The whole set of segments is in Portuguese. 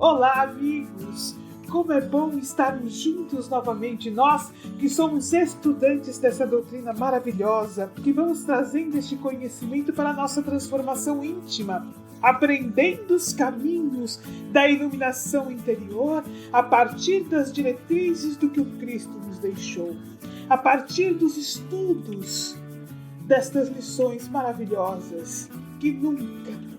Olá, amigos! Como é bom estarmos juntos novamente, nós que somos estudantes dessa doutrina maravilhosa, que vamos trazendo este conhecimento para a nossa transformação íntima, aprendendo os caminhos da iluminação interior a partir das diretrizes do que o Cristo nos deixou, a partir dos estudos destas lições maravilhosas que nunca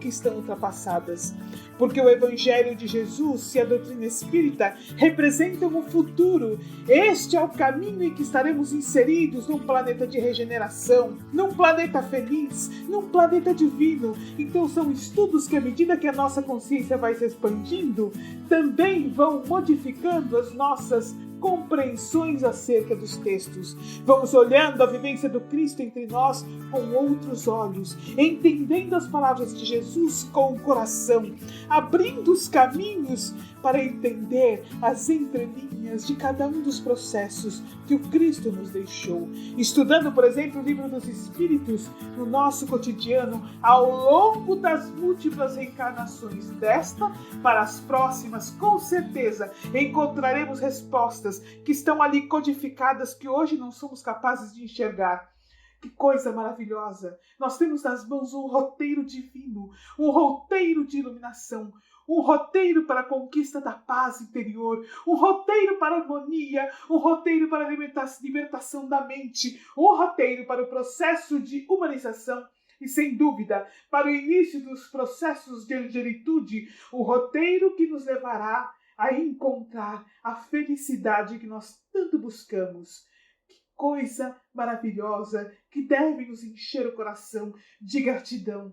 estão ultrapassadas, porque o Evangelho de Jesus e a doutrina espírita representam o futuro. Este é o caminho em que estaremos inseridos num planeta de regeneração, num planeta feliz, num planeta divino. Então são estudos que, à medida que a nossa consciência vai se expandindo, também vão modificando as nossas compreensões acerca dos textos. Vamos olhando a vivência do Cristo entre nós com outros olhos, entendendo as palavras de Jesus com o coração, abrindo os caminhos para entender as entrelinhas de cada um dos processos que o Cristo nos deixou. Estudando, por exemplo, o Livro dos Espíritos no nosso cotidiano, ao longo das múltiplas reencarnações desta para as próximas, com certeza encontraremos respostas que estão ali codificadas, que hoje não somos capazes de enxergar. Que coisa maravilhosa! Nós temos nas mãos um roteiro divino, um roteiro de iluminação, um roteiro para a conquista da paz interior, um roteiro para a harmonia, um roteiro para a libertação da mente, um roteiro para o processo de humanização e, sem dúvida, para o início dos processos de angelitude, o roteiro que nos levará a encontrar a felicidade que nós tanto buscamos. Que coisa maravilhosa que deve nos encher o coração de gratidão.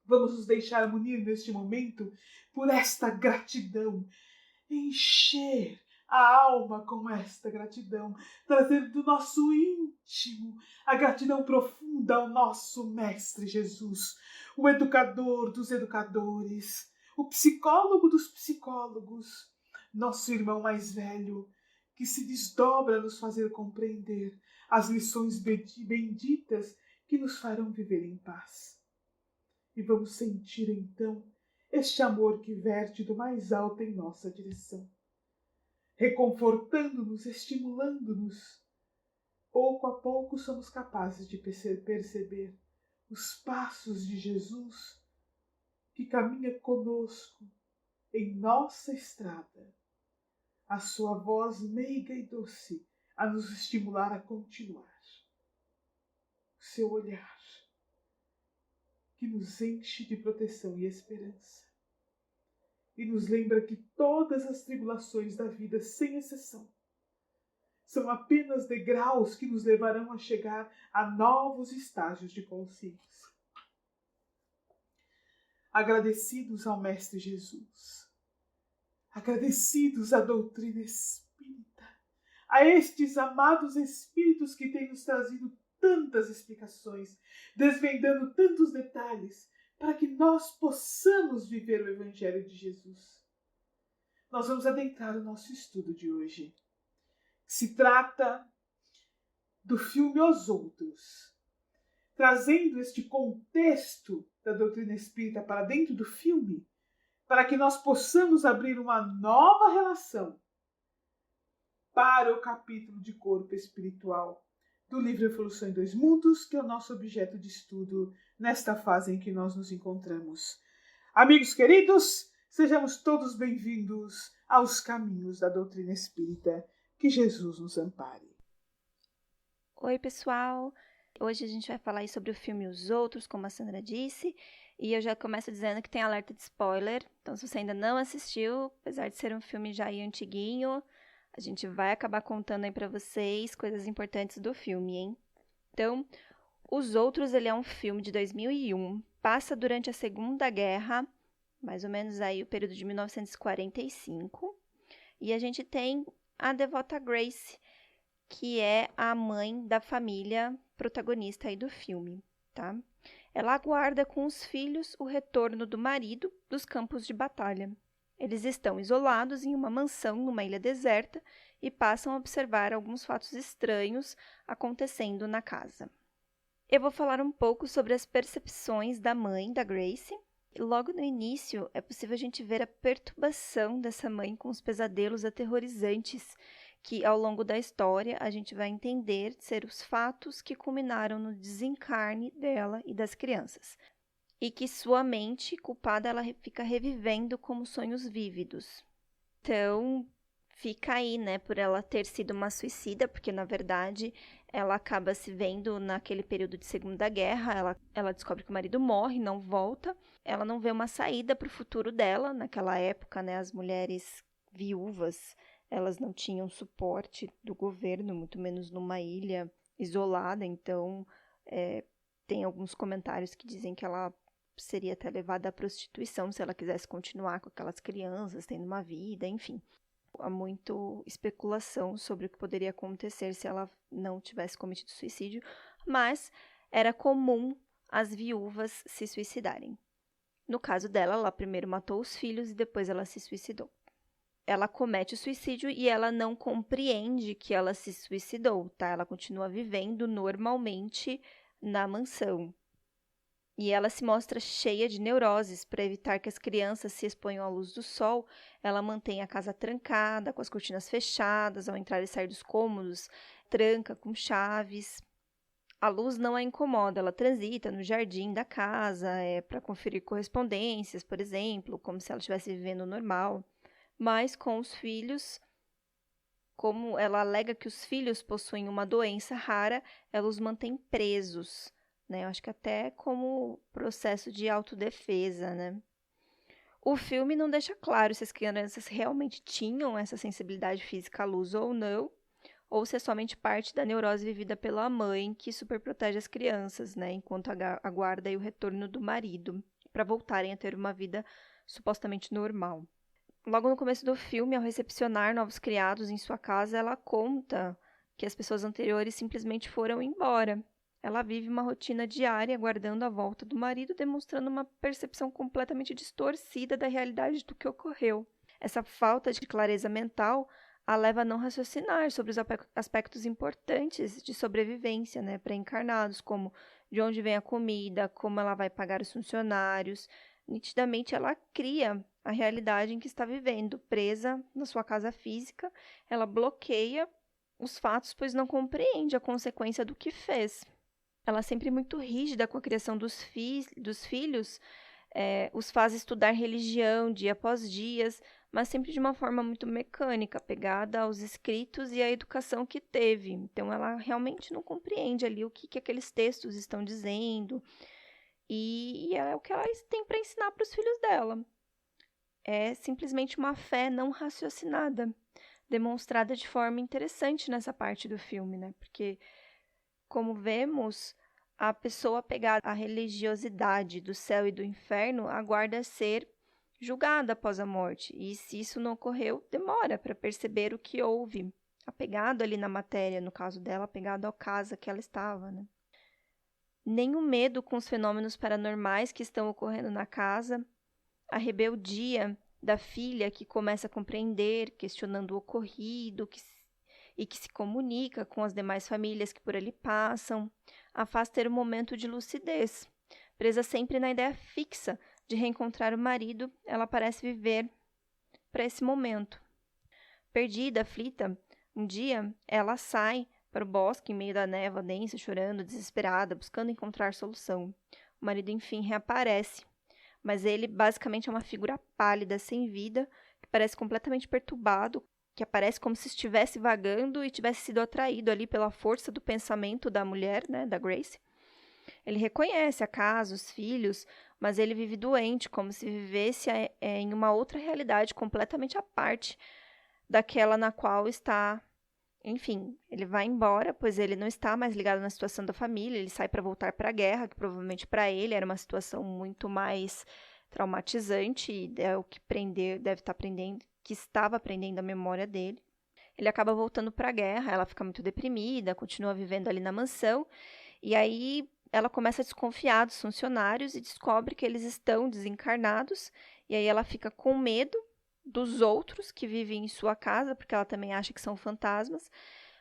Vamos nos deixar munir neste momento por esta gratidão, encher a alma com esta gratidão, trazer do nosso íntimo a gratidão profunda ao nosso Mestre Jesus, o educador dos educadores, o psicólogo dos psicólogos, nosso irmão mais velho, que se desdobra a nos fazer compreender as lições benditas que nos farão viver em paz. E vamos sentir então este amor que verte do mais alto em nossa direção, reconfortando-nos, estimulando-nos. Pouco a pouco somos capazes de perceber os passos de Jesus que caminha conosco em nossa estrada, a sua voz meiga e doce a nos estimular a continuar, o seu olhar que nos enche de proteção e esperança e nos lembra que todas as tribulações da vida, sem exceção, são apenas degraus que nos levarão a chegar a novos estágios de consciência. Agradecidos ao Mestre Jesus, agradecidos à doutrina espírita, a estes amados espíritos que têm nos trazido tantas explicações, desvendando tantos detalhes, para que nós possamos viver o Evangelho de Jesus. Nós vamos adentrar o nosso estudo de hoje. Se trata do filme Os Outros, trazendo este contexto da doutrina espírita para dentro do filme, para que nós possamos abrir uma nova relação para o capítulo de corpo espiritual do livro Evolução em Dois Mundos, que é o nosso objeto de estudo nesta fase em que nós nos encontramos. Amigos queridos, sejamos todos bem-vindos aos caminhos da doutrina espírita. Que Jesus nos ampare. Oi, pessoal! Hoje a gente vai falar aí sobre o filme Os Outros, como a Sandra disse, e eu já começo dizendo que tem alerta de spoiler, então se você ainda não assistiu, apesar de ser um filme já aí antiguinho, a gente vai acabar contando aí pra vocês coisas importantes do filme, hein? Então, Os Outros, ele é um filme de 2001, passa durante a Segunda Guerra, mais ou menos aí o período de 1945, e a gente tem a devota Grace, que é a mãe da família protagonista aí do filme, tá? Ela aguarda com os filhos o retorno do marido dos campos de batalha. Eles estão isolados em uma mansão numa ilha deserta e passam a observar alguns fatos estranhos acontecendo na casa. Eu vou falar um pouco sobre as percepções da mãe da Grace, Logo no início, é possível a gente ver a perturbação dessa mãe com os pesadelos aterrorizantes que, ao longo da história, a gente vai entender ser os fatos que culminaram no desencarne dela e das crianças. E que sua mente culpada ela fica revivendo como sonhos vívidos. Então, fica aí, né, por ela ter sido uma suicida, porque na verdade ela acaba se vendo naquele período de Segunda Guerra, ela descobre que o marido morre, não volta, ela não vê uma saída para o futuro dela. Naquela época, né, as mulheres viúvas, elas não tinham suporte do governo, muito menos numa ilha isolada, então tem alguns comentários que dizem que ela seria até levada à prostituição se ela quisesse continuar com aquelas crianças, tendo uma vida, enfim. Há muita especulação sobre o que poderia acontecer se ela não tivesse cometido suicídio, mas era comum as viúvas se suicidarem. No caso dela, ela primeiro matou os filhos e depois ela se suicidou. Ela comete o suicídio e ela não compreende que ela se suicidou, tá? Ela continua vivendo normalmente na mansão. E ela se mostra cheia de neuroses. Para evitar que as crianças se exponham à luz do sol, ela mantém a casa trancada, com as cortinas fechadas, ao entrar e sair dos cômodos, tranca com chaves. A luz não a incomoda, ela transita no jardim da casa, para conferir correspondências, por exemplo, como se ela estivesse vivendo normal. Mas com os filhos, como ela alega que os filhos possuem uma doença rara, ela os mantém presos. Né? Eu acho que até como processo de autodefesa, né? O filme não deixa claro se as crianças realmente tinham essa sensibilidade física à luz ou não, ou se é somente parte da neurose vivida pela mãe que superprotege as crianças, né? Enquanto aguarda aí o retorno do marido, para voltarem a ter uma vida supostamente normal. Logo no começo do filme, ao recepcionar novos criados em sua casa, ela conta que as pessoas anteriores simplesmente foram embora. Ela vive uma rotina diária, aguardando a volta do marido, demonstrando uma percepção completamente distorcida da realidade do que ocorreu. Essa falta de clareza mental a leva a não raciocinar sobre os aspectos importantes de sobrevivência, né, para encarnados, como de onde vem a comida, como ela vai pagar os funcionários. Nitidamente, ela cria a realidade em que está vivendo, presa na sua casa física. Ela bloqueia os fatos, pois não compreende a consequência do que fez. Ela é sempre muito rígida com a criação dos filhos, os faz estudar religião dia após dia, mas sempre de uma forma muito mecânica, pegada aos escritos e à educação que teve. Então, ela realmente não compreende ali o que aqueles textos estão dizendo, e é o que ela tem para ensinar para os filhos dela. É simplesmente uma fé não raciocinada, demonstrada de forma interessante nessa parte do filme, né? Porque, como vemos, a pessoa apegada à religiosidade do céu e do inferno aguarda ser julgada após a morte. E se isso não ocorreu, demora para perceber o que houve. Apegado ali na matéria, no caso dela, apegado à casa que ela estava, né? Nem o medo com os fenômenos paranormais que estão ocorrendo na casa, a rebeldia da filha que começa a compreender, questionando o ocorrido, e que se comunica com as demais famílias que por ali passam, a faz ter um momento de lucidez. Presa sempre na ideia fixa de reencontrar o marido, ela parece viver para esse momento. Perdida, aflita, um dia ela sai para o bosque em meio da névoa densa, chorando, desesperada, buscando encontrar solução. O marido, enfim, reaparece, mas ele basicamente é uma figura pálida, sem vida, que parece completamente perturbado, que aparece como se estivesse vagando e tivesse sido atraído ali pela força do pensamento da mulher, né, da Grace. Ele reconhece a casa, os filhos, mas ele vive doente, como se vivesse em uma outra realidade completamente à parte daquela na qual está. Enfim, ele vai embora, pois ele não está mais ligado na situação da família, ele sai para voltar para a guerra, que provavelmente para ele era uma situação muito mais traumatizante, e é o que deve estar aprendendo, que estava aprendendo a memória dele. Ele acaba voltando para a guerra, ela fica muito deprimida, continua vivendo ali na mansão, e aí ela começa a desconfiar dos funcionários e descobre que eles estão desencarnados, e aí ela fica com medo dos outros que vivem em sua casa, porque ela também acha que são fantasmas,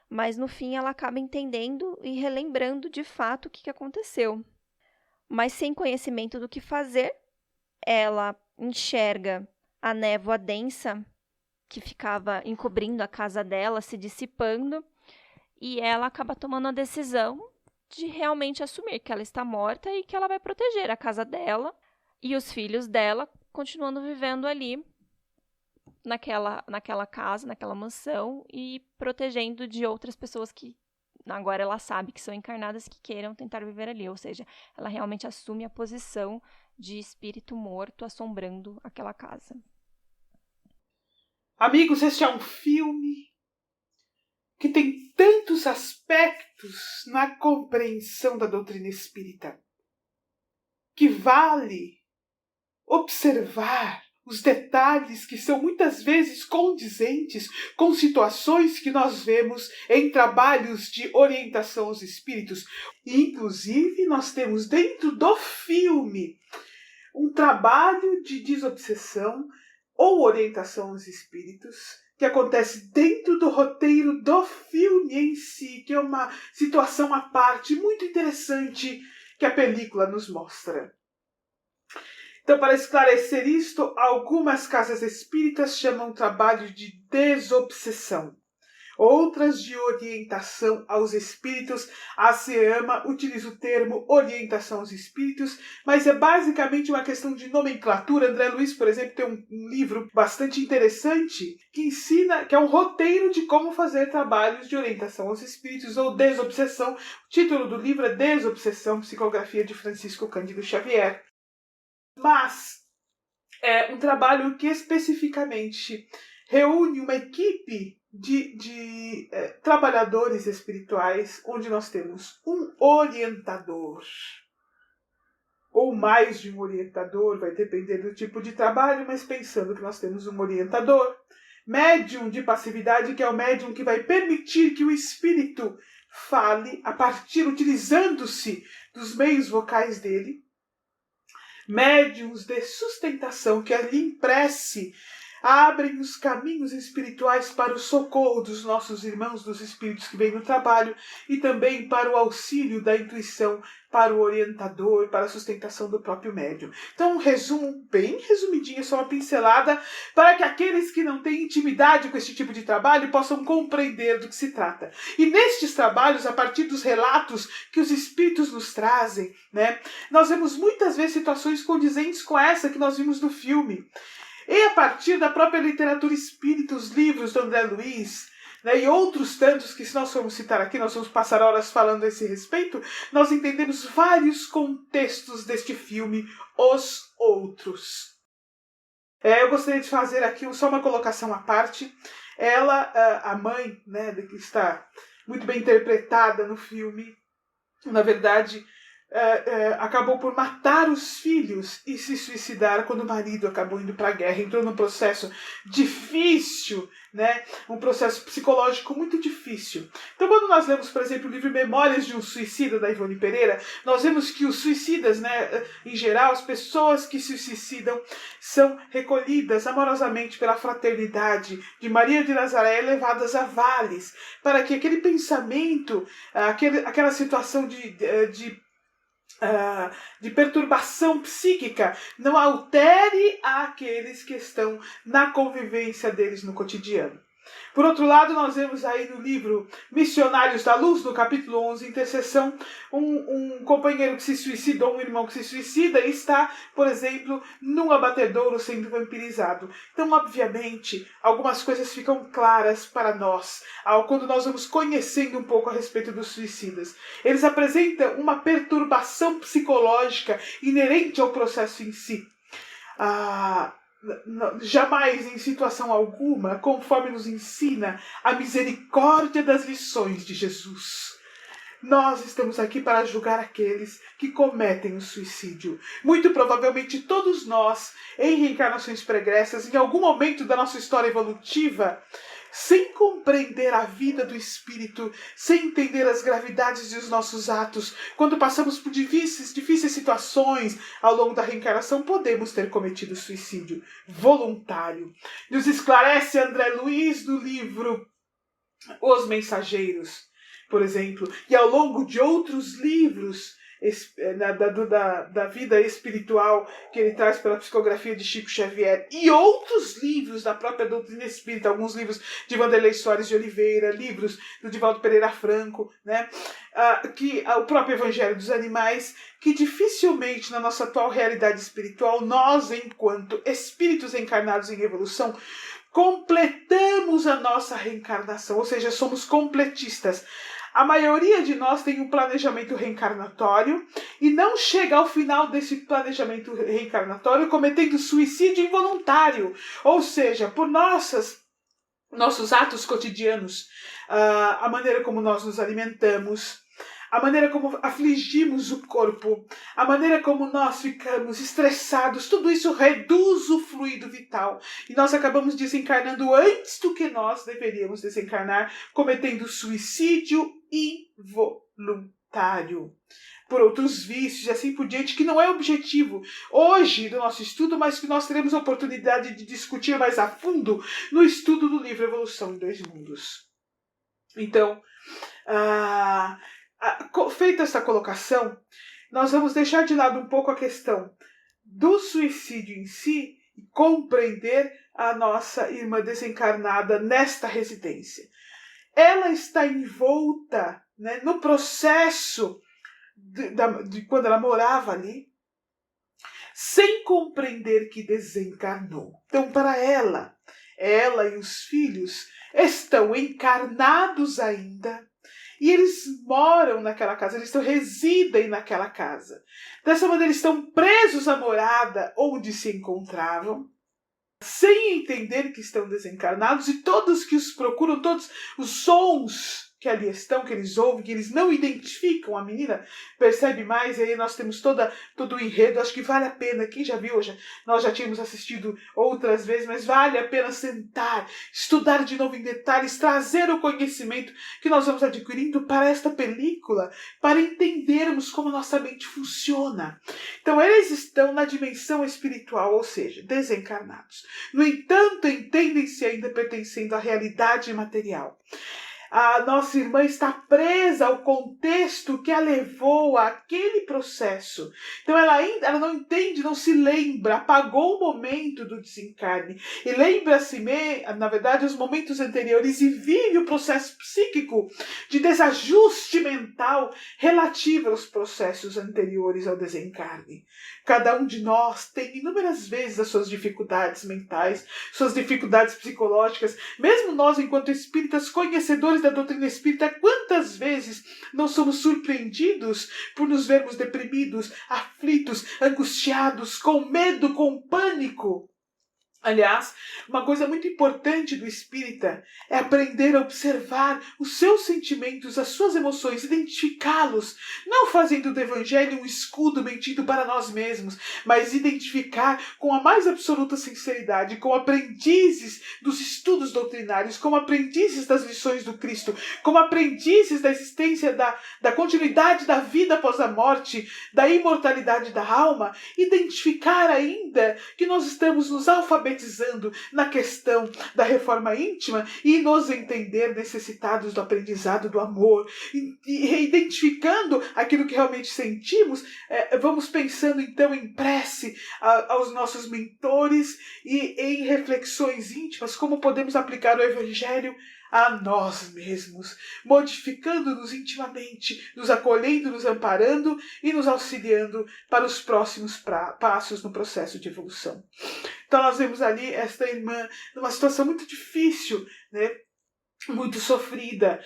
mas no fim ela acaba entendendo e relembrando de fato o que aconteceu. Mas sem conhecimento do que fazer, ela enxerga a névoa densa que ficava encobrindo a casa dela, se dissipando, e ela acaba tomando a decisão de realmente assumir que ela está morta e que ela vai proteger a casa dela e os filhos dela, continuando vivendo ali naquela casa, naquela mansão, e protegendo de outras pessoas que agora ela sabe que são encarnadas, que queiram tentar viver ali. Ou seja, ela realmente assume a posição de espírito morto assombrando aquela casa. Amigos, este é um filme que tem tantos aspectos na compreensão da doutrina espírita que vale observar os detalhes que são muitas vezes condizentes com situações que nós vemos em trabalhos de orientação aos espíritos. E, inclusive, nós temos dentro do filme um trabalho de desobsessão ou orientação aos espíritos que acontece dentro do roteiro do filme em si, que é uma situação à parte muito interessante que a película nos mostra. Então, para esclarecer isto, algumas casas espíritas chamam o trabalho de desobsessão. Outras de orientação aos espíritos. A SEAMA utiliza o termo orientação aos espíritos, mas é basicamente uma questão de nomenclatura. André Luiz, por exemplo, tem um livro bastante interessante que ensina, que é um roteiro de como fazer trabalhos de orientação aos espíritos ou desobsessão. O título do livro é Desobsessão, psicografia de Francisco Cândido Xavier. Mas é um trabalho que especificamente reúne uma equipe de trabalhadores espirituais, onde nós temos um orientador, ou mais de um orientador, vai depender do tipo de trabalho, mas pensando que nós temos um orientador, médium de passividade, que é o médium que vai permitir que o espírito fale a partir, utilizando-se dos meios vocais dele, médiuns de sustentação, que ali em prece abrem os caminhos espirituais para o socorro dos nossos irmãos, dos espíritos que vêm no trabalho, e também para o auxílio da intuição, para o orientador, para a sustentação do próprio médium. Então, um resumo bem resumidinho, só uma pincelada, para que aqueles que não têm intimidade com esse tipo de trabalho possam compreender do que se trata. E nestes trabalhos, a partir dos relatos que os espíritos nos trazem, né, nós vemos muitas vezes situações condizentes com essa que nós vimos no filme. E a partir da própria literatura espírita, os livros do André Luiz, né, e outros tantos que, se nós formos citar aqui, nós vamos passar horas falando a esse respeito, nós entendemos vários contextos deste filme, Os Outros. Eu gostaria de fazer aqui só uma colocação à parte. Ela, a mãe, né, que está muito bem interpretada no filme, na verdade, acabou por matar os filhos e se suicidar quando o marido acabou indo para a guerra. Entrou num processo difícil, né? Um processo psicológico muito difícil. Então, quando nós lemos, por exemplo, o livro Memórias de um Suicida, da Ivone Pereira, nós vemos que os suicidas, né, em geral, as pessoas que se suicidam, são recolhidas amorosamente pela fraternidade de Maria de Nazaré, levadas a vales, para que aquele pensamento, aquela situação de perturbação psíquica não altere aqueles que estão na convivência deles no cotidiano. Por outro lado, nós vemos aí no livro Missionários da Luz, no capítulo 11, Intercessão, um companheiro que se suicida, ou um irmão que se suicida, e está, por exemplo, num abatedouro sendo vampirizado. Então, obviamente, algumas coisas ficam claras para nós, quando nós vamos conhecendo um pouco a respeito dos suicidas. Eles apresentam uma perturbação psicológica inerente ao processo em si. Jamais, em situação alguma, conforme nos ensina a misericórdia das lições de Jesus, nós estamos aqui para julgar aqueles que cometem o suicídio. Muito provavelmente todos nós, em reencarnações pregressas, em algum momento da nossa história evolutiva, sem compreender a vida do espírito, sem entender as gravidades dos nossos atos, quando passamos por difíceis situações ao longo da reencarnação, podemos ter cometido suicídio voluntário. Nos esclarece André Luiz no livro Os Mensageiros, por exemplo, e ao longo de outros livros da vida espiritual que ele traz pela psicografia de Chico Xavier e outros livros da própria doutrina espírita, alguns livros de Wanderlei Soares de Oliveira, livros do Divaldo Pereira Franco, né? O próprio Evangelho dos Animais, que dificilmente na nossa atual realidade espiritual, nós, enquanto espíritos encarnados em evolução, completamos a nossa reencarnação, ou seja, somos completistas. A maioria de nós tem um planejamento reencarnatório e não chega ao final desse planejamento reencarnatório cometendo suicídio involuntário, ou seja, por nossos atos cotidianos, a maneira como nós nos alimentamos, a maneira como afligimos o corpo, a maneira como nós ficamos estressados, tudo isso reduz o fluido vital. E nós acabamos desencarnando antes do que nós deveríamos desencarnar, cometendo suicídio involuntário. Por outros vícios e assim por diante, que não é objetivo hoje do nosso estudo, mas que nós teremos a oportunidade de discutir mais a fundo no estudo do livro Evolução em Dois Mundos. Então, feita essa colocação, nós vamos deixar de lado um pouco a questão do suicídio em si e compreender a nossa irmã desencarnada nesta residência. Ela está envolta, né, no processo de quando ela morava ali, sem compreender que desencarnou. Então, para ela e os filhos estão encarnados ainda, e eles moram naquela casa, residem naquela casa. Dessa maneira, estão presos à morada onde se encontravam, sem entender que estão desencarnados, e todos que os procuram, todos os sons que ali estão, que eles ouvem, que eles não identificam a menina, percebe mais, e aí nós temos todo o enredo. Acho que vale a pena, quem já viu, nós já tínhamos assistido outras vezes, mas vale a pena sentar, estudar de novo em detalhes, trazer o conhecimento que nós vamos adquirindo para esta película, para entendermos como nossa mente funciona. Então eles estão na dimensão espiritual, ou seja, desencarnados. No entanto, entendem-se ainda pertencendo à realidade material. A nossa irmã está presa ao contexto que a levou àquele processo. Então ela não entende, não se lembra, apagou o momento do desencarne. E lembra-se, na verdade, os momentos anteriores e vive o processo psíquico de desajuste mental relativo aos processos anteriores ao desencarne. Cada um de nós tem inúmeras vezes as suas dificuldades mentais, suas dificuldades psicológicas. Mesmo nós, enquanto espíritas conhecedores da doutrina espírita, quantas vezes não somos surpreendidos por nos vermos deprimidos, aflitos, angustiados, com medo, com pânico? Aliás, uma coisa muito importante do espírita é aprender a observar os seus sentimentos, as suas emoções, identificá-los, não fazendo do evangelho um escudo mentido para nós mesmos, mas identificar com a mais absoluta sinceridade, como aprendizes dos estudos doutrinários, como aprendizes das lições do Cristo, como aprendizes da existência, da continuidade da vida após a morte, da imortalidade da alma, identificar ainda que nós estamos nos alfabetizando na questão da reforma íntima e nos entender necessitados do aprendizado do amor, e identificando aquilo que realmente sentimos, vamos pensando então em prece aos nossos mentores e em reflexões íntimas, como podemos aplicar o evangelho a nós mesmos, modificando-nos intimamente, nos acolhendo, nos amparando e nos auxiliando para os próximos passos no processo de evolução. Então nós vemos ali esta irmã numa situação muito difícil, né? Muito sofrida,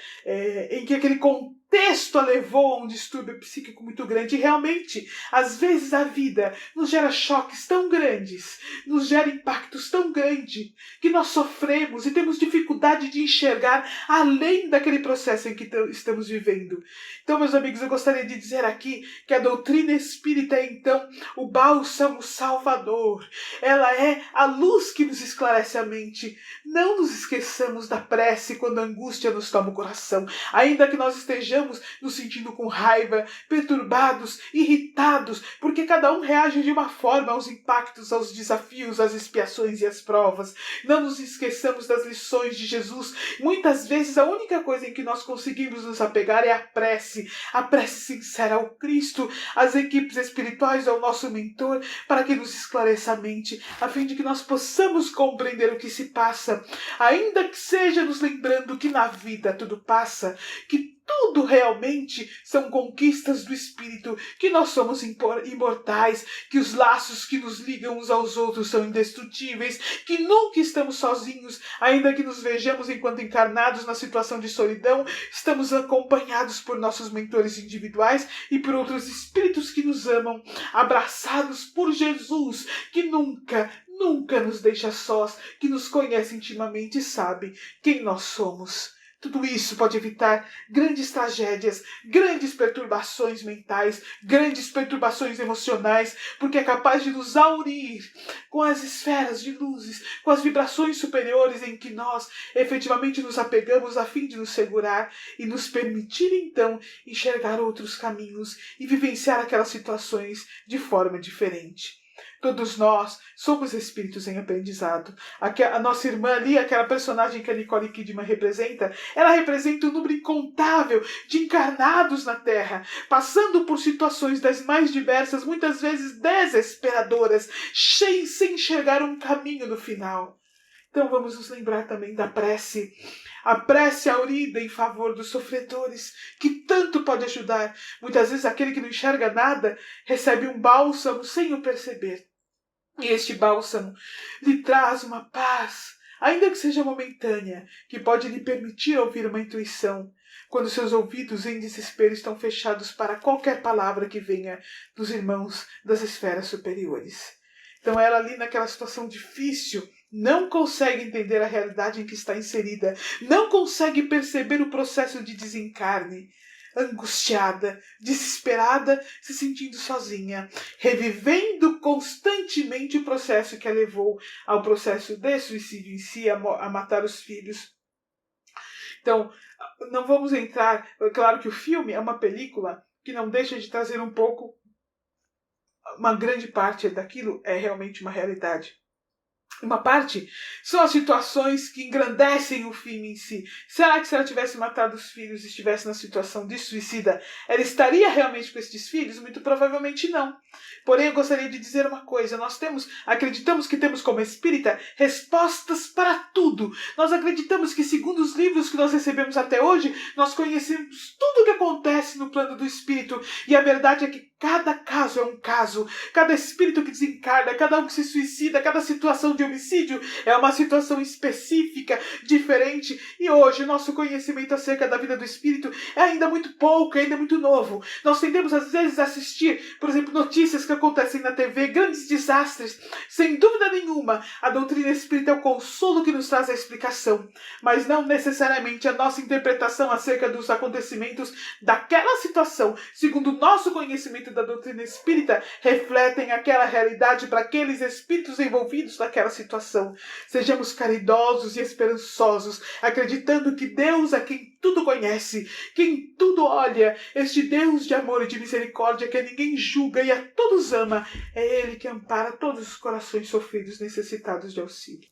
em que aquele contexto a levou a um distúrbio psíquico muito grande. E realmente, às vezes a vida nos gera choques tão grandes, nos gera impactos tão grandes, que nós sofremos e temos dificuldade de enxergar além daquele processo em que estamos vivendo. Então, meus amigos, eu gostaria de dizer aqui que a doutrina espírita é então o bálsamo salvador. Ela é a luz que nos esclarece a mente. Não nos esqueçamos da prece quando a angústia nos toma o coração, ainda que nós estejamos nos sentindo com raiva, perturbados, irritados, porque cada um reage de uma forma aos impactos, aos desafios, às expiações e às provas. Não nos esqueçamos das lições de Jesus. Muitas vezes a única coisa em que nós conseguimos nos apegar é a prece sincera ao Cristo, às equipes espirituais, ao nosso mentor, para que nos esclareça a mente, a fim de que nós possamos compreender o que se passa, ainda que seja nos lembrando que na vida tudo passa, que tudo realmente são conquistas do Espírito, que nós somos imortais, que os laços que nos ligam uns aos outros são indestrutíveis, que nunca estamos sozinhos, ainda que nos vejamos enquanto encarnados na situação de solidão, estamos acompanhados por nossos mentores individuais e por outros espíritos que nos amam, abraçados por Jesus, que nunca nos deixa sós, que nos conhece intimamente e sabe quem nós somos. Tudo isso pode evitar grandes tragédias, grandes perturbações mentais, grandes perturbações emocionais, porque é capaz de nos aurir com as esferas de luzes, com as vibrações superiores em que nós efetivamente nos apegamos a fim de nos segurar e nos permitir então enxergar outros caminhos e vivenciar aquelas situações de forma diferente. Todos nós somos espíritos em aprendizado. A nossa irmã ali, aquela personagem que a Nicole Kidman representa, ela representa um número incontável de encarnados na Terra, passando por situações das mais diversas, muitas vezes desesperadoras, sem enxergar um caminho no final. Então vamos nos lembrar também da prece. A prece aurida em favor dos sofredores, que tanto pode ajudar. Muitas vezes aquele que não enxerga nada recebe um bálsamo sem o perceber. E este bálsamo lhe traz uma paz, ainda que seja momentânea, que pode lhe permitir ouvir uma intuição, quando seus ouvidos em desespero estão fechados para qualquer palavra que venha dos irmãos das esferas superiores. Então ela ali naquela situação difícil, não consegue entender a realidade em que está inserida, não consegue perceber o processo de desencarne, angustiada, desesperada, se sentindo sozinha, revivendo constantemente o processo que a levou ao processo de suicídio em si, a matar os filhos. Então, não vamos entrar... Claro que o filme é uma película que não deixa de trazer um pouco... Uma grande parte daquilo é realmente uma realidade. Uma parte são as situações que engrandecem o filme em si. Será que se ela tivesse matado os filhos e estivesse na situação de suicida, ela estaria realmente com esses filhos? Muito provavelmente não. Porém, eu gostaria de dizer uma coisa. Nós acreditamos que temos como espírita respostas para tudo. Nós acreditamos que, segundo os livros que nós recebemos até hoje, nós conhecemos tudo o que acontece no plano do espírito. E a verdade é que cada caso é um caso. Cada espírito que desencarna, cada um que se suicida, cada situação de homicídio é uma situação específica, diferente. E hoje o nosso conhecimento acerca da vida do espírito é ainda muito pouco, ainda muito novo. Nós tendemos às vezes a assistir, por exemplo, notícias que acontecem na TV, grandes desastres. Sem dúvida nenhuma, a doutrina espírita é o consolo que nos traz a explicação, mas não necessariamente a nossa interpretação acerca dos acontecimentos daquela situação, segundo o nosso conhecimento da doutrina espírita, refletem aquela realidade para aqueles espíritos envolvidos naquela situação. Sejamos caridosos e esperançosos, acreditando que Deus é quem tudo conhece, quem tudo olha, este Deus de amor e de misericórdia que a ninguém julga e a todos ama, é Ele que ampara todos os corações sofridos necessitados de auxílio.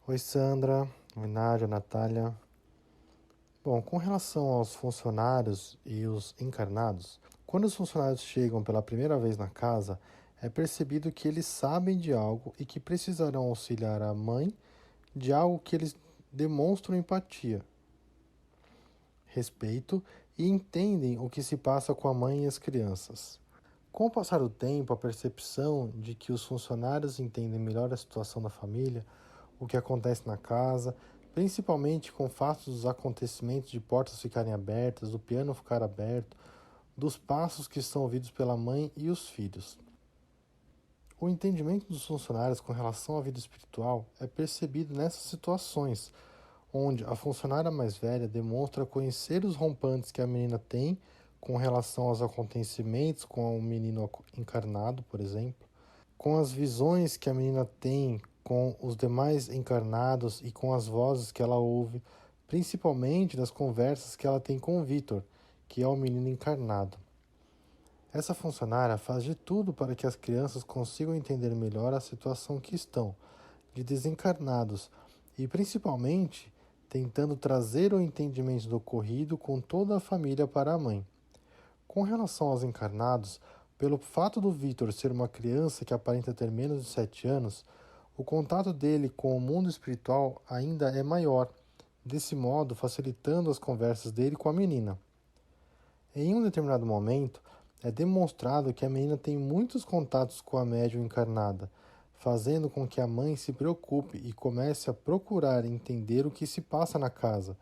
Oi Sandra, oi Nádia, Natália. Bom, com relação aos funcionários e os encarnados, quando os funcionários chegam pela primeira vez na casa, é percebido que eles sabem de algo e que precisarão auxiliar a mãe de algo que eles demonstram empatia, respeito e entendem o que se passa com a mãe e as crianças. Com o passar do tempo, a percepção de que os funcionários entendem melhor a situação da família, o que acontece na casa, principalmente com o fato dos acontecimentos de portas ficarem abertas, do piano ficar aberto, dos passos que são ouvidos pela mãe e os filhos. O entendimento dos funcionários com relação à vida espiritual é percebido nessas situações, onde a funcionária mais velha demonstra conhecer os rompantes que a menina tem com relação aos acontecimentos com o menino encarnado, por exemplo, com as visões que a menina tem com os demais encarnados e com as vozes que ela ouve, principalmente nas conversas que ela tem com o Vitor, que é o menino encarnado. Essa funcionária faz de tudo para que as crianças consigam entender melhor a situação que estão, de desencarnados, e principalmente tentando trazer o entendimento do ocorrido com toda a família para a mãe. Com relação aos encarnados, pelo fato do Vitor ser uma criança que aparenta ter menos de 7 anos, o contato dele com o mundo espiritual ainda é maior, desse modo facilitando as conversas dele com a menina. Em um determinado momento, é demonstrado que a menina tem muitos contatos com a médium encarnada, fazendo com que a mãe se preocupe e comece a procurar entender o que se passa na casa,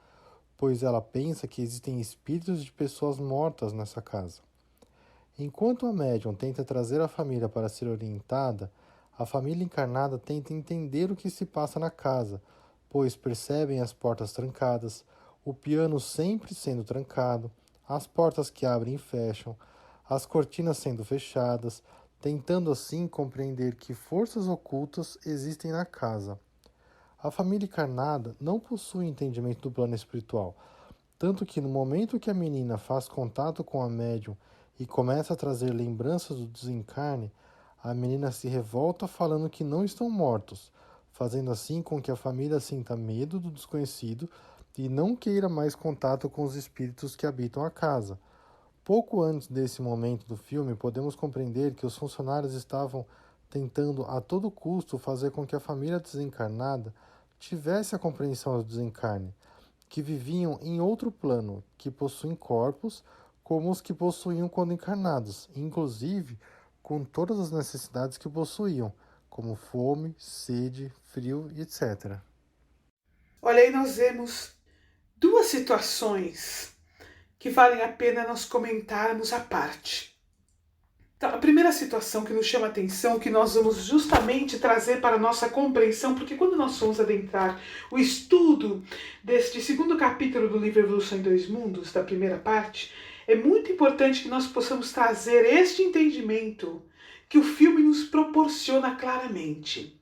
pois ela pensa que existem espíritos de pessoas mortas nessa casa. Enquanto a médium tenta trazer a família para ser orientada, a família encarnada tenta entender o que se passa na casa, pois percebem as portas trancadas, o piano sempre sendo trancado, as portas que abrem e fecham, as cortinas sendo fechadas, tentando assim compreender que forças ocultas existem na casa. A família encarnada não possui entendimento do plano espiritual, tanto que no momento que a menina faz contato com a médium e começa a trazer lembranças do desencarne, a menina se revolta falando que não estão mortos, fazendo assim com que a família sinta medo do desconhecido e não queira mais contato com os espíritos que habitam a casa. Pouco antes desse momento do filme, podemos compreender que os funcionários estavam tentando a todo custo fazer com que a família desencarnada tivesse a compreensão do desencarne, que viviam em outro plano, que possuem corpos como os que possuíam quando encarnados, inclusive com todas as necessidades que possuíam, como fome, sede, frio e etc. Olha, aí nós vemos duas situações que valem a pena nós comentarmos à parte. Então, a primeira situação que nos chama a atenção, que nós vamos justamente trazer para a nossa compreensão, porque quando nós formos adentrar o estudo deste segundo capítulo do livro Evolução em Dois Mundos, da primeira parte, é muito importante que nós possamos trazer este entendimento que o filme nos proporciona claramente.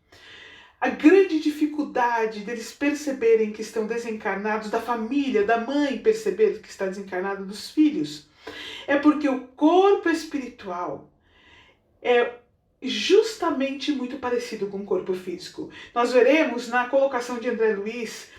A grande dificuldade deles perceberem que estão desencarnados, da família, da mãe perceber que está desencarnado dos filhos, é porque o corpo espiritual é justamente muito parecido com o corpo físico. Nós veremos na colocação de André Luiz,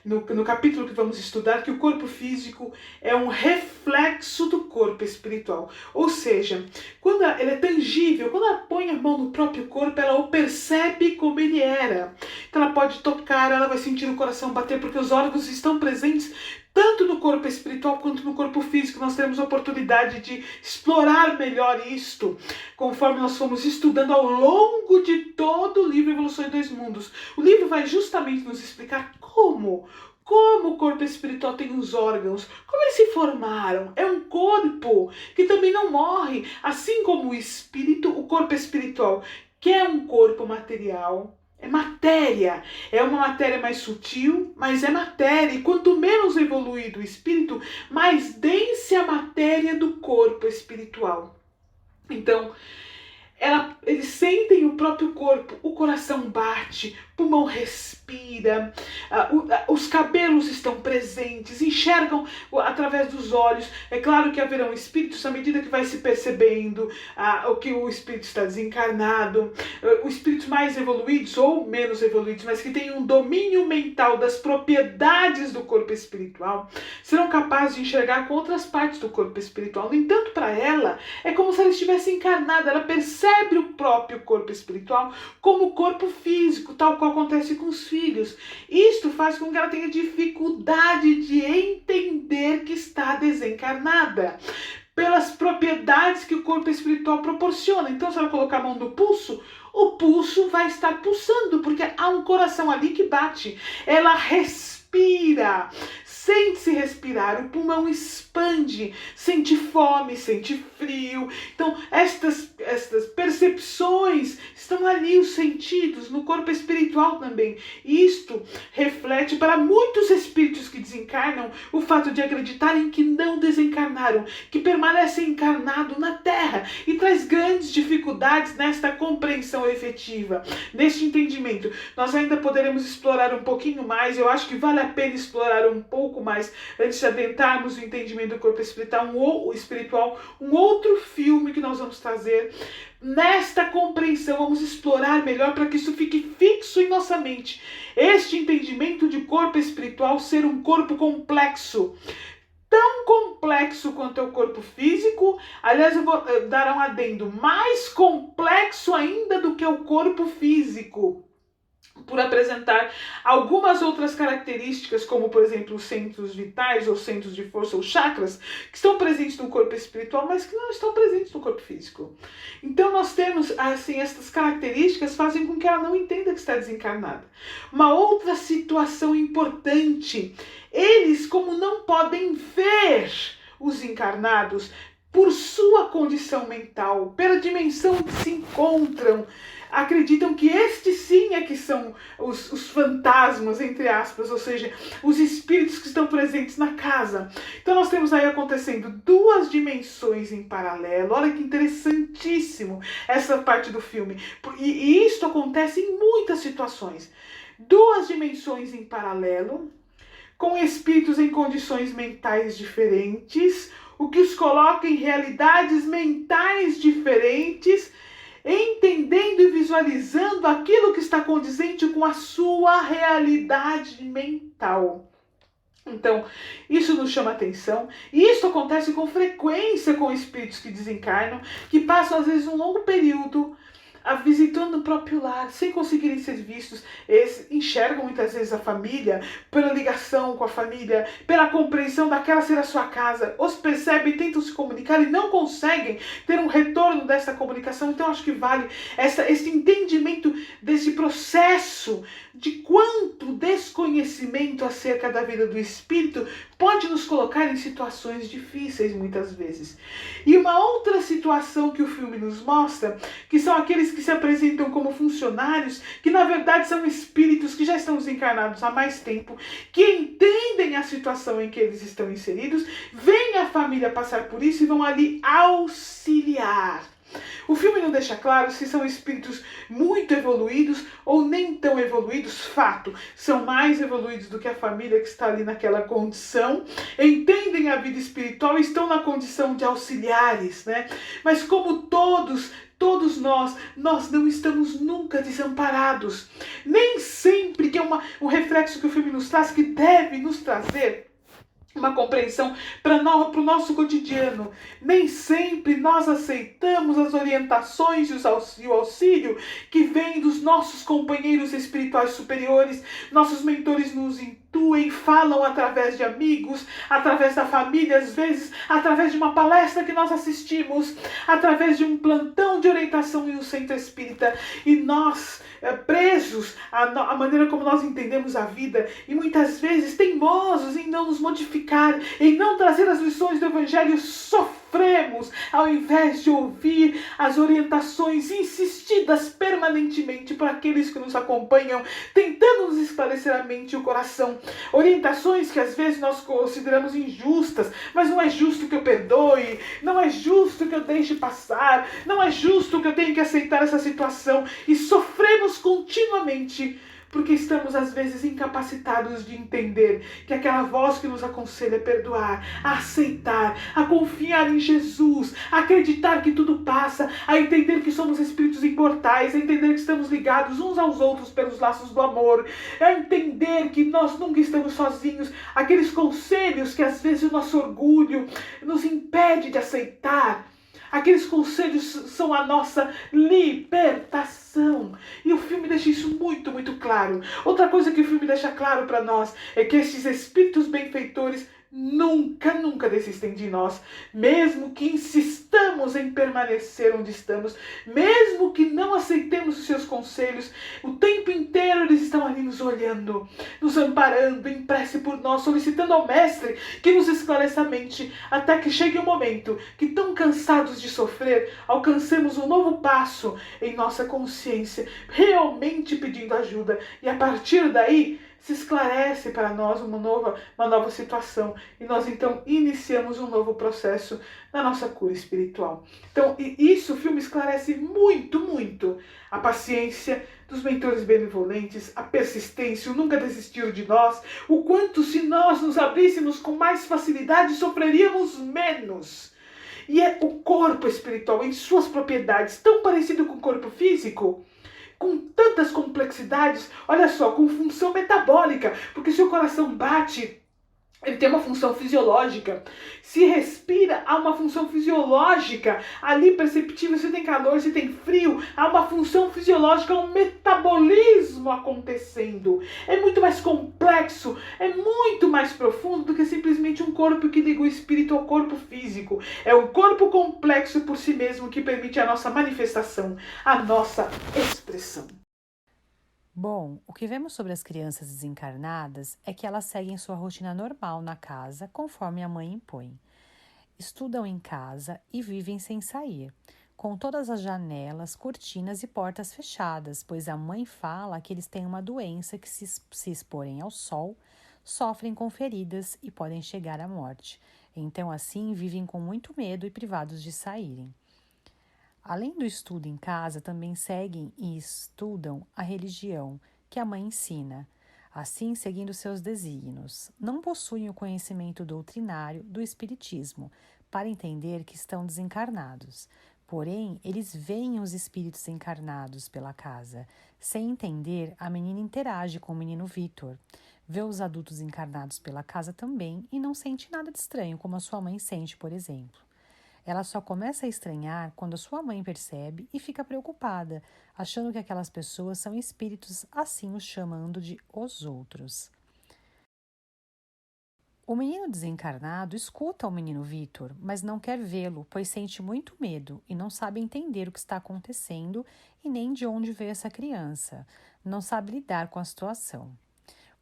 no capítulo que vamos estudar, que o corpo físico é um reflexo do corpo espiritual. Ou seja, quando ele é tangível, quando ela põe a mão no próprio corpo, ela o percebe como ele era. Então ela pode tocar, ela vai sentir o coração bater, porque os órgãos estão presentes tanto no corpo espiritual quanto no corpo físico. Nós teremos a oportunidade de explorar melhor isto, conforme nós fomos estudando ao longo de todo o livro Evolução em Dois Mundos. O livro vai justamente nos explicar como o corpo espiritual tem os órgãos, como eles se formaram. É um corpo que também não morre, assim como o espírito, o corpo espiritual, que é um corpo material. É matéria, é uma matéria mais sutil, mas é matéria. E quanto menos evoluído o espírito, mais densa é a matéria do corpo espiritual. Então, eles sentem o próprio corpo, o coração bate, o pulmão respira, os cabelos estão presentes, enxergam através dos olhos. É claro que haverão espíritos, à medida que vai se percebendo o que o espírito está desencarnado, os espíritos mais evoluídos ou menos evoluídos, mas que têm um domínio mental das propriedades do corpo espiritual, serão capazes de enxergar com outras partes do corpo espiritual. No entanto, para ela, é como se ela estivesse encarnada, ela percebe o próprio corpo espiritual como corpo físico, tal qual acontece com os filhos. Isto faz com que ela tenha dificuldade de entender que está desencarnada, pelas propriedades que o corpo espiritual proporciona. Então, se ela colocar a mão no pulso, o pulso vai estar pulsando, porque há um coração ali que bate. Ela respira, sente-se respirar, o pulmão expande, sente fome, sente frio. Então, estas percepções estão ali, os sentidos, no corpo espiritual também. Isto reflete para muitos espíritos que desencarnam o fato de acreditarem que não desencarnaram, que permanecem encarnados na Terra, e traz grandes dificuldades nesta compreensão efetiva, neste entendimento. Nós ainda poderemos explorar um pouquinho mais, eu acho que vale a pena explorar um pouco mais antes de adentrarmos no entendimento do corpo espiritual, um outro filme que nós vamos trazer. Nesta compreensão, vamos explorar melhor para que isso fique fixo em nossa mente. Este entendimento de corpo espiritual ser um corpo complexo, tão complexo quanto é o corpo físico. Aliás, eu vou dar um adendo, mais complexo ainda do que o corpo físico, por apresentar algumas outras características, como por exemplo os centros vitais ou centros de força ou chakras, que estão presentes no corpo espiritual, mas que não estão presentes no corpo físico. Então nós temos, assim, estas características fazem com que ela não entenda que está desencarnada. Uma outra situação importante, eles, como não podem ver os encarnados, por sua condição mental, pela dimensão que se encontram, acreditam que estes sim é que são os fantasmas, entre aspas, ou seja, os espíritos que estão presentes na casa. Então nós temos aí acontecendo duas dimensões em paralelo. Olha que interessantíssimo essa parte do filme. E isto acontece em muitas situações. Duas dimensões em paralelo, com espíritos em condições mentais diferentes, o que os coloca em realidades mentais diferentes, entendendo e visualizando aquilo que está condizente com a sua realidade mental. Então, isso nos chama atenção, e isso acontece com frequência com espíritos que desencarnam, que passam às vezes um longo período visitando o próprio lar, sem conseguirem ser vistos. Eles enxergam muitas vezes a família, pela ligação com a família, pela compreensão daquela ser a sua casa, os percebem, tentam se comunicar e não conseguem ter um retorno dessa comunicação. Então acho que vale esse entendimento desse processo, de quanto desconhecimento acerca da vida do espírito pode nos colocar em situações difíceis muitas vezes. E uma outra situação que o filme nos mostra, que são aqueles que se apresentam como funcionários, que na verdade são espíritos que já estão desencarnados há mais tempo, que entendem a situação em que eles estão inseridos, veem a família passar por isso e vão ali auxiliar. O filme não deixa claro se são espíritos muito evoluídos ou nem tão evoluídos. Fato, são mais evoluídos do que a família que está ali naquela condição, entendem a vida espiritual e estão na condição de auxiliares, né? Mas como todos nós não estamos nunca desamparados. Nem sempre, que é um reflexo que o filme nos traz, que deve nos trazer uma compreensão para o nosso cotidiano. Nem sempre nós aceitamos as orientações e o auxílio que vem dos nossos companheiros espirituais superiores. Nossos mentores nos intuem, falam através de amigos, através da família, às vezes através de uma palestra que nós assistimos, através de um plantão de orientação em um centro espírita, e nós, presos à maneira como nós entendemos a vida, e muitas vezes teimosos em não nos modificar, em não trazer as lições do Evangelho, sofremos ao invés de ouvir as orientações insistidas permanentemente por aqueles que nos acompanham, tentando nos esclarecer a mente e o coração. Orientações que às vezes nós consideramos injustas, mas não é justo que eu perdoe, não é justo que eu deixe passar, não é justo que eu tenha que aceitar essa situação, e sofremos continuamente porque estamos às vezes incapacitados de entender que aquela voz que nos aconselha a perdoar, a aceitar, a confiar em Jesus, a acreditar que tudo passa, a entender que somos espíritos imortais, a entender que estamos ligados uns aos outros pelos laços do amor, a entender que nós nunca estamos sozinhos, aqueles conselhos que às vezes o nosso orgulho nos impede de aceitar. Aqueles conselhos são a nossa libertação. E o filme deixa isso muito, muito claro. Outra coisa que o filme deixa claro para nós é que esses espíritos benfeitores nunca, nunca desistem de nós, mesmo que insistamos em permanecer onde estamos, mesmo que não aceitemos os seus conselhos, o tempo inteiro eles estão ali nos olhando, nos amparando, em prece por nós, solicitando ao Mestre que nos esclareça a mente, até que chegue o momento que, tão cansados de sofrer, alcancemos um novo passo em nossa consciência, realmente pedindo ajuda, e a partir daí se esclarece para nós uma nova situação, e nós então iniciamos um novo processo na nossa cura espiritual. Então, isso o filme esclarece muito, muito. A paciência dos mentores benevolentes, a persistência, o nunca desistir de nós, o quanto se nós nos abríssemos com mais facilidade sofreríamos menos. E é o corpo espiritual em suas propriedades, tão parecido com o corpo físico, com tantas complexidades, olha só, com função metabólica, porque se o coração bate, ele tem uma função fisiológica. Se respira, há uma função fisiológica ali perceptível. Se tem calor, se tem frio, há uma função fisiológica, um metabolismo acontecendo. É muito mais complexo, é muito mais profundo do que simplesmente um corpo que liga o espírito ao corpo físico. É um corpo complexo por si mesmo que permite a nossa manifestação, a nossa expressão. Bom, o que vemos sobre as crianças desencarnadas é que elas seguem sua rotina normal na casa, conforme a mãe impõe. Estudam em casa e vivem sem sair, com todas as janelas, cortinas e portas fechadas, pois a mãe fala que eles têm uma doença que, se exporem ao sol, sofrem com feridas e podem chegar à morte. Então, assim, vivem com muito medo e privados de saírem. Além do estudo em casa, também seguem e estudam a religião que a mãe ensina, assim seguindo seus desígnios. Não possuem o conhecimento doutrinário do espiritismo para entender que estão desencarnados. Porém, eles veem os espíritos encarnados pela casa. Sem entender, a menina interage com o menino Vitor. Vê os adultos encarnados pela casa também e não sente nada de estranho, como a sua mãe sente, por exemplo. Ela só começa a estranhar quando a sua mãe percebe e fica preocupada, achando que aquelas pessoas são espíritos, assim os chamando de os outros. O menino desencarnado escuta o menino Vitor, mas não quer vê-lo, pois sente muito medo e não sabe entender o que está acontecendo e nem de onde veio essa criança. Não sabe lidar com a situação.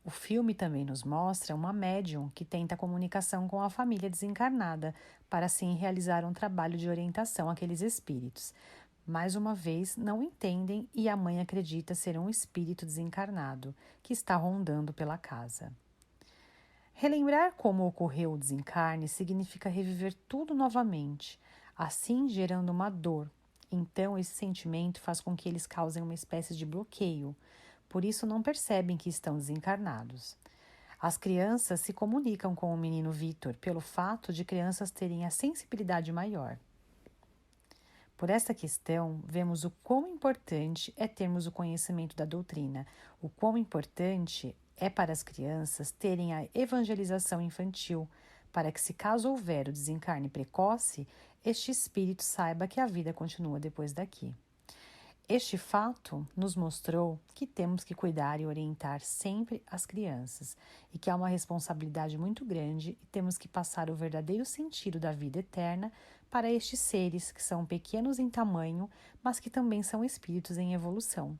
O filme também nos mostra uma médium que tenta comunicação com a família desencarnada para assim realizar um trabalho de orientação àqueles espíritos. Mais uma vez, não entendem e a mãe acredita ser um espírito desencarnado que está rondando pela casa. Relembrar como ocorreu o desencarne significa reviver tudo novamente, assim gerando uma dor. Então, esse sentimento faz com que eles causem uma espécie de bloqueio. Por isso não percebem que estão desencarnados. As crianças se comunicam com o menino Vitor pelo fato de crianças terem a sensibilidade maior. Por esta questão, vemos o quão importante é termos o conhecimento da doutrina, o quão importante é para as crianças terem a evangelização infantil, para que, se caso houver o desencarne precoce, este espírito saiba que a vida continua depois daqui. Este fato nos mostrou que temos que cuidar e orientar sempre as crianças e que há uma responsabilidade muito grande e temos que passar o verdadeiro sentido da vida eterna para estes seres que são pequenos em tamanho, mas que também são espíritos em evolução.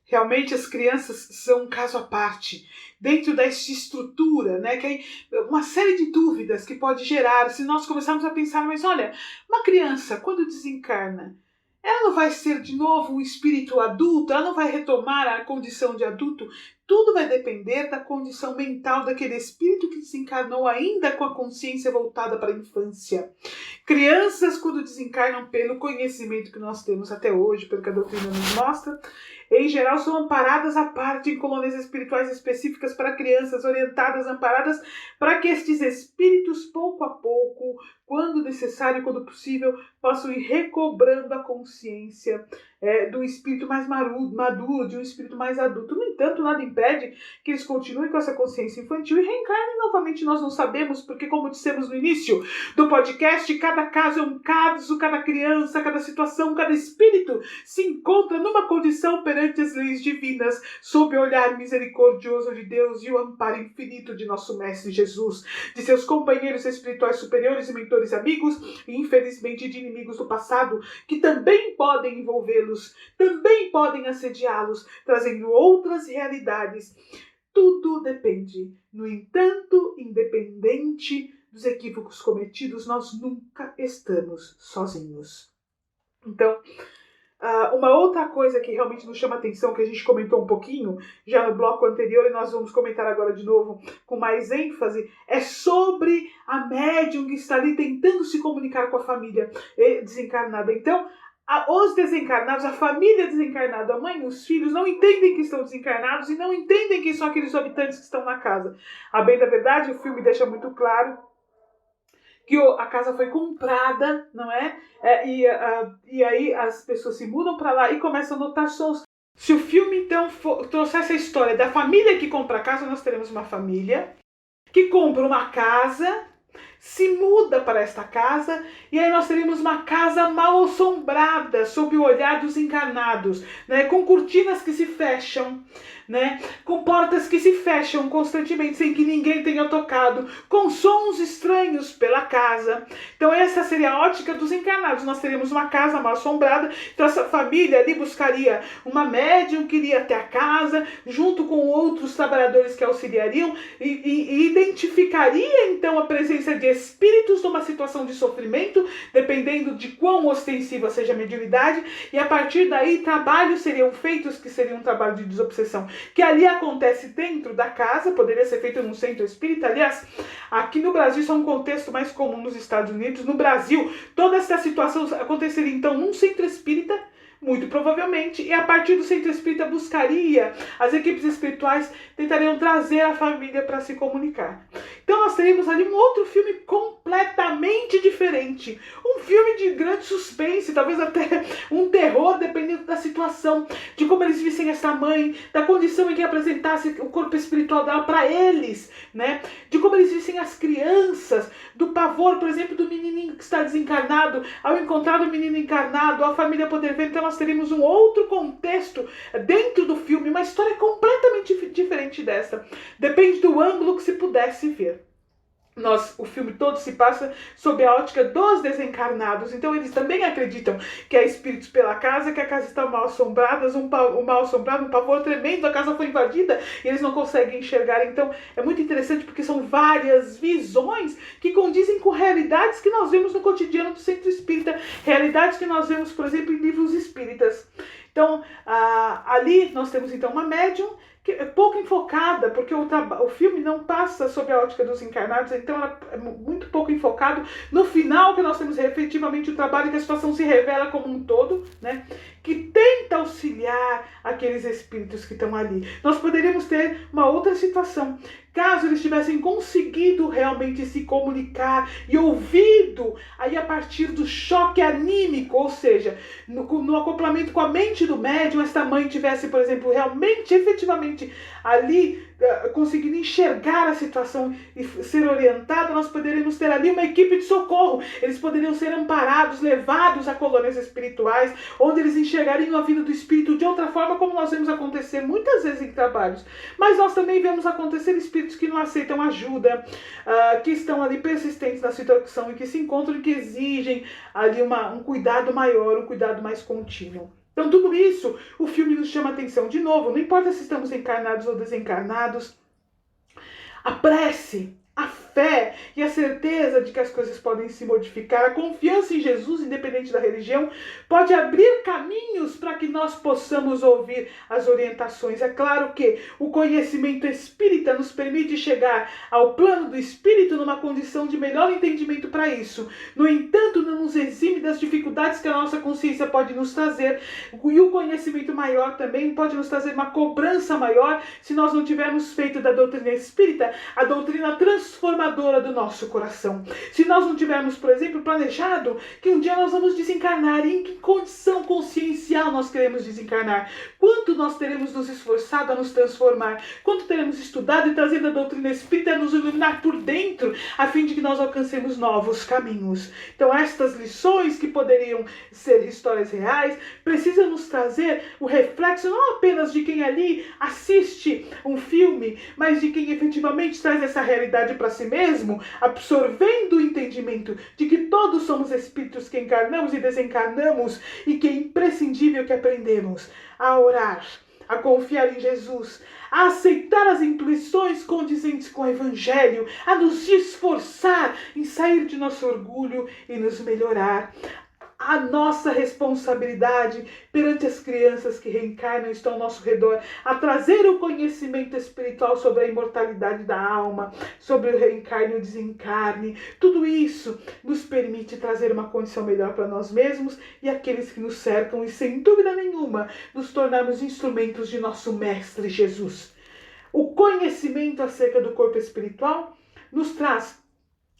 Realmente as crianças são um caso à parte, dentro desta estrutura, né? Que é uma série de dúvidas que pode gerar se nós começarmos a pensar, mas olha, uma criança, quando desencarna, ela não vai ser de novo um espírito adulto, ela não vai retomar a condição de adulto. Tudo vai depender da condição mental daquele espírito que desencarnou ainda com a consciência voltada para a infância. Crianças, quando desencarnam pelo conhecimento que nós temos até hoje, pelo que a doutrina nos mostra, em geral são amparadas à parte em colônias espirituais específicas para crianças, orientadas, amparadas, para que estes espíritos, pouco a pouco, quando necessário, quando possível, possam ir recobrando a consciência do espírito mais maduro, de um espírito mais adulto. No entanto, nada impede que eles continuem com essa consciência infantil e reencarnem novamente. Nós não sabemos, porque, como dissemos no início do podcast, cada caso é um caso, cada criança, cada situação, cada espírito se encontra numa condição perante as leis divinas, sob o olhar misericordioso de Deus e o amparo infinito de nosso Mestre Jesus, de seus companheiros espirituais superiores e mentores amigos, e infelizmente de inimigos do passado, que também podem envolvê-los, também podem assediá-los, trazendo outras realidades. Tudo depende. No entanto, independente dos equívocos cometidos, nós nunca estamos sozinhos. Então, uma outra coisa que realmente nos chama atenção, que a gente comentou um pouquinho já no bloco anterior e nós vamos comentar agora de novo com mais ênfase, é sobre a médium que está ali tentando se comunicar com a família desencarnada. Então, os desencarnados, a família desencarnada, a mãe e os filhos não entendem que estão desencarnados e não entendem quem são aqueles habitantes que estão na casa. A bem da verdade, o filme deixa muito claro que a casa foi comprada, não é? E aí as pessoas se mudam para lá e começam a notar sons. Se o filme, então, trouxer essa história da família que compra a casa, nós teremos uma família que compra uma casa, se muda para esta casa, e aí nós teríamos uma casa mal assombrada, sob o olhar dos encarnados, né? Com cortinas que se fecham, né? Com portas que se fecham constantemente sem que ninguém tenha tocado, com sons estranhos pela casa. Então essa seria a ótica dos encarnados. Nós teríamos uma casa mal assombrada, então essa família ali buscaria uma médium que iria até a casa, junto com outros trabalhadores que auxiliariam, e identificaria então a presença de espíritos numa situação de sofrimento, dependendo de quão ostensiva seja a mediunidade, e a partir daí trabalhos seriam feitos que seriam um trabalho de desobsessão, que ali acontece dentro da casa, poderia ser feito num centro espírita. Aliás, aqui no Brasil isso é um contexto mais comum nos Estados Unidos. No Brasil, toda essa situação aconteceria então num centro espírita, muito provavelmente, e a partir do centro espírita buscaria, as equipes espirituais tentariam trazer a família para se comunicar. Então nós teríamos ali um outro filme completamente diferente, um filme de grande suspense, talvez até um terror, dependendo da situação, de como eles vissem essa mãe, da condição em que apresentasse o corpo espiritual dela para eles, né? De como eles vissem as crianças, do pavor, por exemplo, do menininho que está desencarnado, ao encontrar o menino encarnado, a família poder ver. Então nós teríamos um outro contexto dentro do filme, uma história completamente diferente dessa. Depende do ângulo que se pudesse ver. O filme todo se passa sob a ótica dos desencarnados, então eles também acreditam que há espíritos pela casa, que a casa está mal assombrada, um pavor tremendo, a casa foi invadida e eles não conseguem enxergar. Então é muito interessante porque são várias visões que condizem com realidades que nós vemos no cotidiano do centro espírita, realidades que nós vemos, por exemplo, em livros espíritas. Então ali nós temos então uma médium que é pouco enfocada, porque o filme não passa sob a ótica dos encarnados, então ela é muito pouco enfocado. No final, que nós temos efetivamente o trabalho que a situação se revela como um todo, né? Que tenta auxiliar aqueles espíritos que estão ali. Nós poderíamos ter uma outra situação. Caso eles tivessem conseguido realmente se comunicar e ouvido aí a partir do choque anímico, ou seja, no acoplamento com a mente do médium, esta mãe tivesse, por exemplo, realmente, efetivamente ali conseguindo enxergar a situação e ser orientada, nós poderíamos ter ali uma equipe de socorro. Eles poderiam ser amparados, levados a colônias espirituais, onde eles enxergariam a vida do espírito de outra forma, como nós vemos acontecer muitas vezes em trabalhos. Mas nós também vemos acontecer espíritos que não aceitam ajuda, que estão ali persistentes na situação e que se encontram e que exigem ali um cuidado maior, um cuidado mais contínuo. Então tudo isso, o filme nos chama atenção. De novo, não importa se estamos encarnados ou desencarnados, a prece, a fé e a certeza de que as coisas podem se modificar, a confiança em Jesus, independente da religião, pode abrir caminhos para que nós possamos ouvir as orientações. É claro que o conhecimento espírita nos permite chegar ao plano do espírito numa condição de melhor entendimento para isso. No entanto, não nos exime das dificuldades que a nossa consciência pode nos trazer, e o conhecimento maior também pode nos trazer uma cobrança maior se nós não tivermos feito da doutrina espírita a doutrina transcendente transformadora do nosso coração. Se nós não tivermos, por exemplo, planejado que um dia nós vamos desencarnar, e em que condição consciencial nós queremos desencarnar, quanto nós teremos nos esforçado a nos transformar, quanto teremos estudado e trazido a doutrina espírita a nos iluminar por dentro, a fim de que nós alcancemos novos caminhos. Então estas lições, que poderiam ser histórias reais, precisam nos trazer o reflexo não apenas de quem ali assiste um filme, mas de quem efetivamente traz essa realidade para si mesmo, absorvendo o entendimento de que todos somos espíritos que encarnamos e desencarnamos, e que é imprescindível que aprendemos a orar, a confiar em Jesus, a aceitar as intuições condizentes com o Evangelho, a nos esforçar em sair de nosso orgulho e nos melhorar. A nossa responsabilidade perante as crianças que reencarnam e estão ao nosso redor, a trazer o conhecimento espiritual sobre a imortalidade da alma, sobre o reencarne e o desencarne. Tudo isso nos permite trazer uma condição melhor para nós mesmos e aqueles que nos cercam, e sem dúvida nenhuma nos tornarmos instrumentos de nosso Mestre Jesus. O conhecimento acerca do corpo espiritual nos traz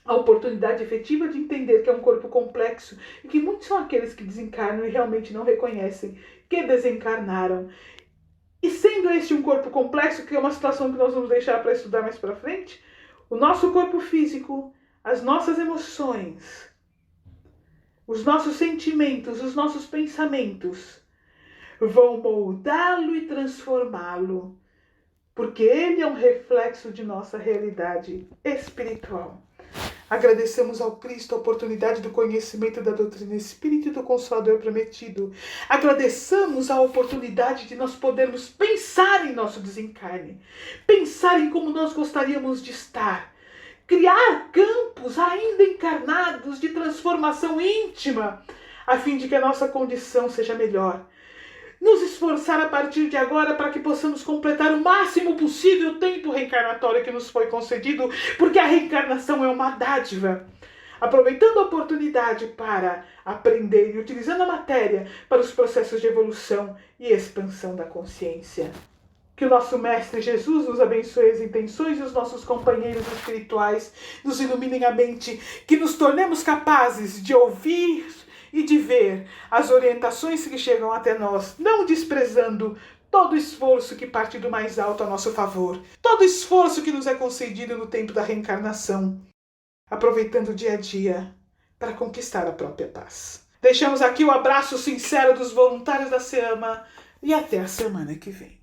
a oportunidade efetiva de entender que é um corpo complexo e que muitos são aqueles que desencarnam e realmente não reconhecem que desencarnaram. E sendo este um corpo complexo, que é uma situação que nós vamos deixar para estudar mais para frente, o nosso corpo físico, as nossas emoções, os nossos sentimentos, os nossos pensamentos vão moldá-lo e transformá-lo, porque ele é um reflexo de nossa realidade espiritual. Agradecemos ao Cristo a oportunidade do conhecimento da doutrina espírita e do Consolador prometido. Agradeçamos a oportunidade de nós podermos pensar em nosso desencarne, pensar em como nós gostaríamos de estar, criar campos ainda encarnados de transformação íntima, a fim de que a nossa condição seja melhor. Nos esforçar a partir de agora para que possamos completar o máximo possível o tempo reencarnatório que nos foi concedido, porque a reencarnação é uma dádiva. Aproveitando a oportunidade para aprender e utilizando a matéria para os processos de evolução e expansão da consciência. Que o nosso Mestre Jesus nos abençoe as intenções e os nossos companheiros espirituais nos iluminem a mente, que nos tornemos capazes de ouvir e de ver as orientações que chegam até nós, não desprezando todo esforço que parte do mais alto a nosso favor, todo esforço que nos é concedido no tempo da reencarnação, aproveitando o dia a dia para conquistar a própria paz. Deixamos aqui o abraço sincero dos voluntários da SEAMA e até a semana que vem.